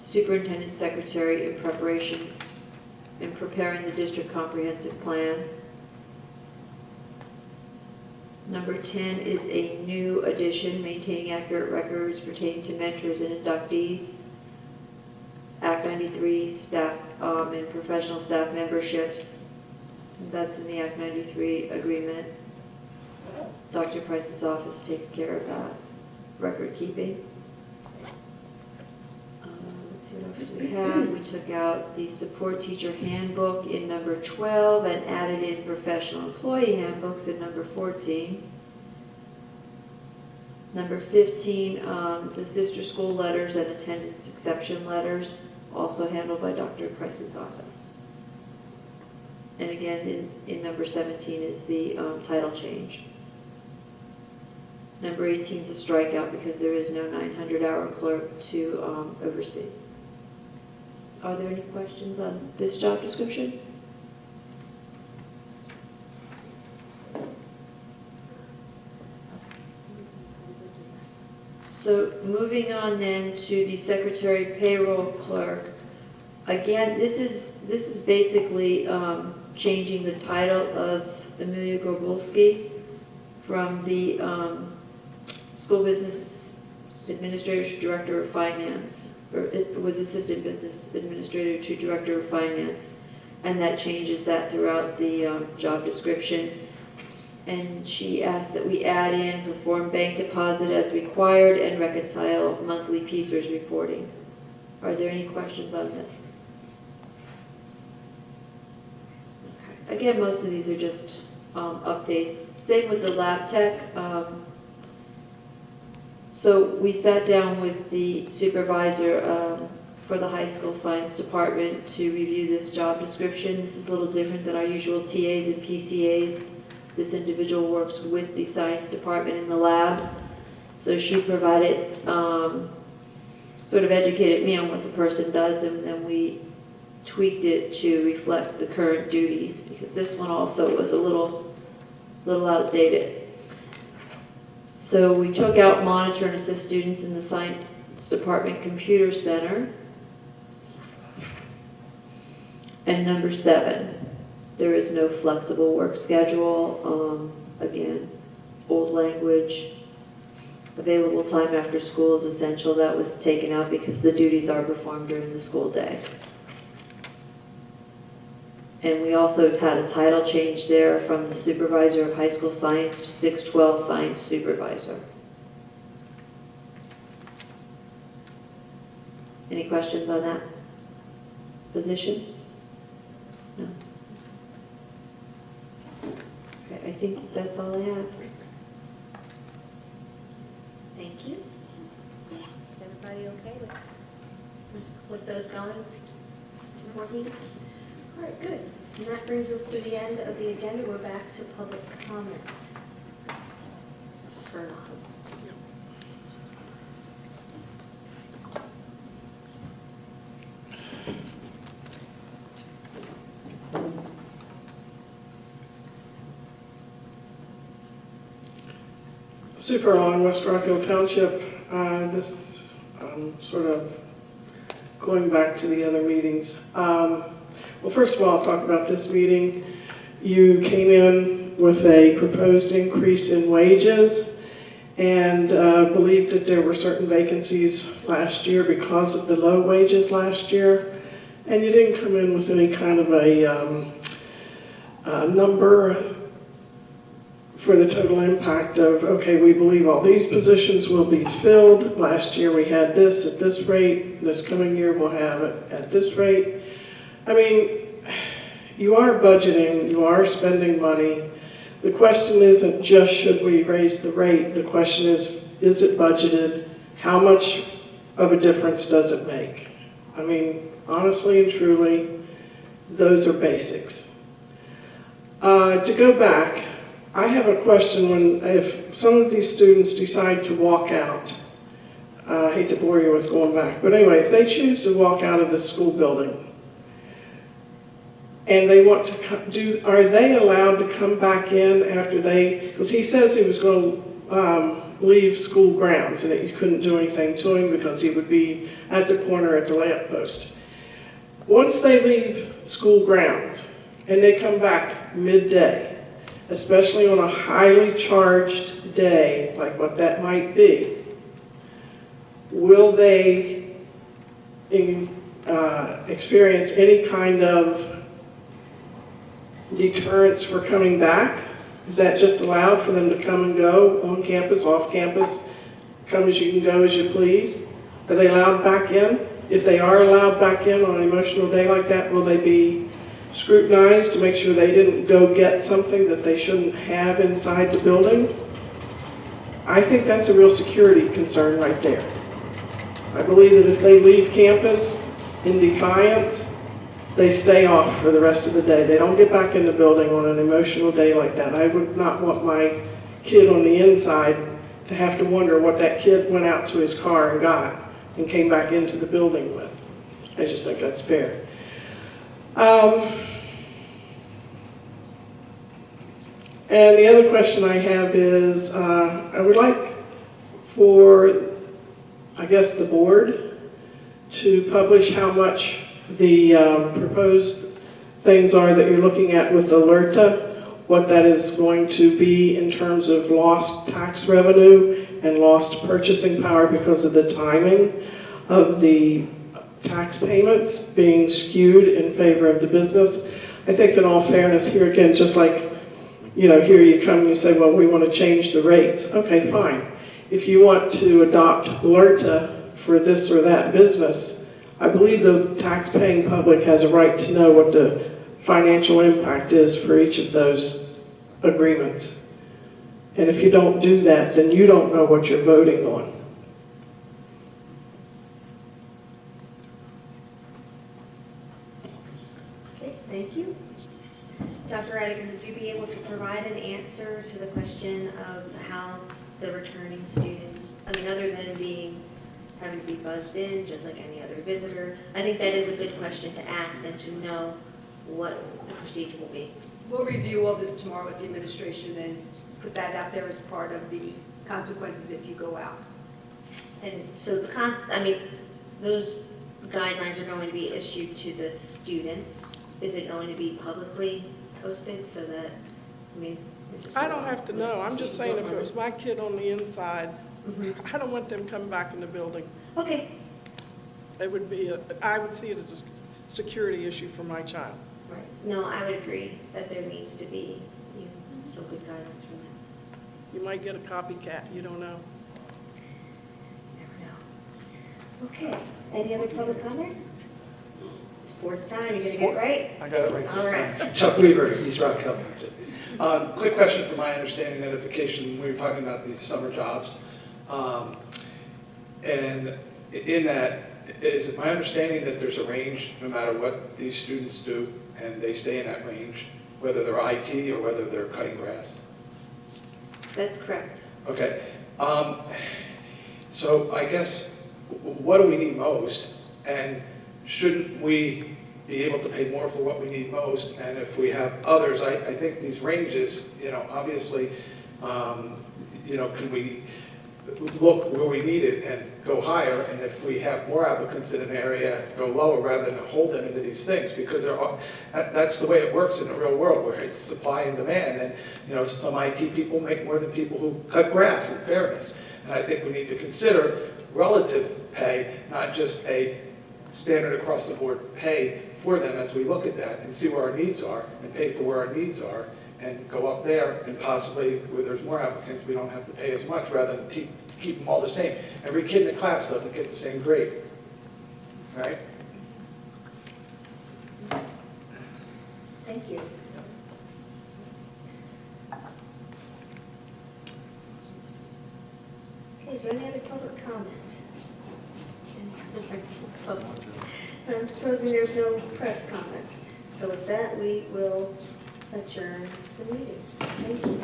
superintendent's secretary in preparing the district comprehensive plan. Number 10 is a new addition, maintaining accurate records pertaining to mentors and inductees. Act 93 staff and professional staff memberships. That's in the Act 93 agreement. Dr. Price's office takes care of that. Record keeping. Let's see what else we have. We took out the support teacher handbook in number 12 and added in professional employee handbooks in number 14. Number 15, the sister school letters and attendance exception letters, also handled by Dr. Price's office. And again, in number 17 is the title change. Number 18 is a strikeout because there is no 900-hour clerk to oversee. Are there any questions on this job description? So moving on then to the secretary payroll clerk. Again, this is basically changing the title of Amelia Grobulski from the School Business Administrator to Director of Finance, or it was Assistant Business Administrator to Director of Finance, and that changes that throughout the job description. And she asked that we add in perform bank deposit as required and reconcile monthly PSERS reporting. Are there any questions on this? Okay. Again, most of these are just updates. Same with the lab tech. So we sat down with the supervisor for the high school science department to review this job description. This is a little different than our usual TAs and PCAs. This individual works with the science department in the labs. So she provided, sort of educated me on what the person does, and then we tweaked it to reflect the current duties, because this one also was a little outdated. So we took out monitor and assist students in the science department computer center. And number 7. There is no flexible work schedule. Again, old language. Available time after school is essential. That was taken out because the duties are performed during the school day. And we also had a title change there from the supervisor of high school science to 612 science supervisor. Any questions on that position? No. I think that's all I have. Thank you. Is everybody okay with those going to working? All right, good. And that brings us to the end of the agenda. We're back to public comment. This is for Nahum. Super on West Rock Hill Township. This sort of going back to the other meetings. Well, first of all, I'll talk about this meeting. You came in with a proposed increase in wages and believed that there were certain vacancies last year because of the low wages last year. And you didn't come in with any kind of a number for the total impact of, okay, we believe all these positions will be filled. Last year we had this at this rate. This coming year we'll have it at this rate. I mean, you are budgeting, you are spending money. The question isn't just should we raise the rate. The question is it budgeted? How much of a difference does it make? I mean, honestly and truly, those are basics. To go back, I have a question if some of these students decide to walk out, I hate to bore you with going back, but anyway, if they choose to walk out of the school building and they want to are they allowed to come back in after because he says he was going to leave school grounds and that you couldn't do anything to him because he would be at the corner at the lamppost. Once they leave school grounds and they come back midday, especially on a highly charged day like what that might be, will they experience any kind of deterrence for coming back? Is that just allowed for them to come and go on campus, off campus, come as you can, go as you please? Are they allowed back in? If they are allowed back in on an emotional day like that, will they be scrutinized to make sure they didn't go get something that they shouldn't have inside the building? I think that's a real security concern right there. I believe that if they leave campus in defiance, they stay off for the rest of the day. They don't get back in the building on an emotional day like that. I would not want my kid on the inside to have to wonder what that kid went out to his car and got and came back into the building with. I just think that's fair. And the other question I have is, I would like for, I guess, the board to publish how much the proposed things are that you're looking at with Alerta, what that is going to be in terms of lost tax revenue and lost purchasing power because of the timing of the tax payments being skewed in favor of the business. I think in all fairness, here again, just like, here you come and you say, well, we want to change the rates. Okay, fine. If you want to adopt Alerta for this or that business, I believe the tax-paying public has a right to know what the financial impact is for each of those agreements. And if you don't do that, then you don't know what you're voting on. Okay, thank you. Dr. Rediger, would you be able to provide an answer to the question of how the returning students, other than having to be buzzed in, just like any other visitor? I think that is a good question to ask and to know what the procedure will be. We'll review all this tomorrow with the administration and put that out there as part of the consequences if you go out. And so those guidelines are going to be issued to the students. Is it going to be publicly posted so that, is this? I don't have to know. I'm just saying if it was my kid on the inside, I don't want them coming back in the building. Okay. It would be, I would see it as a security issue for my child. Right. No, I would agree that there needs to be some good guidelines for that. You might get a copycat, you don't know. Never know. Okay. Any other public comment? Fourth time, you're going to get it right? I got it right All right. this time. Chuck Weaver, East Rock Health. Quick question for my understanding, notification, we were talking about these summer jobs. And in that, is it my understanding that there's a range no matter what these students do and they stay in that range, whether they're IT or whether they're cutting grass? That's correct. Okay. So I guess, what do we need most? And shouldn't we be able to pay more for what we need most? And if we have others, I think these ranges, obviously, can we look where we need it and go higher? And if we have more applicants in an area, go lower rather than hold them into these things, because that's the way it works in the real world, where it's supply and demand. And some IT people make more than people who cut grass, in fairness. And I think we need to consider relative pay, not just a standard across the board pay for them as we look at that and see where our needs are and pay for where our needs are and go up there, and possibly where there's more applicants, we don't have to pay as much rather than keep them all the same. Every kid in the class doesn't get the same grade, right? Thank you. Okay, is there any other public comment? I'm supposing there's no press comments. So with that, we will adjourn the meeting. Thank you.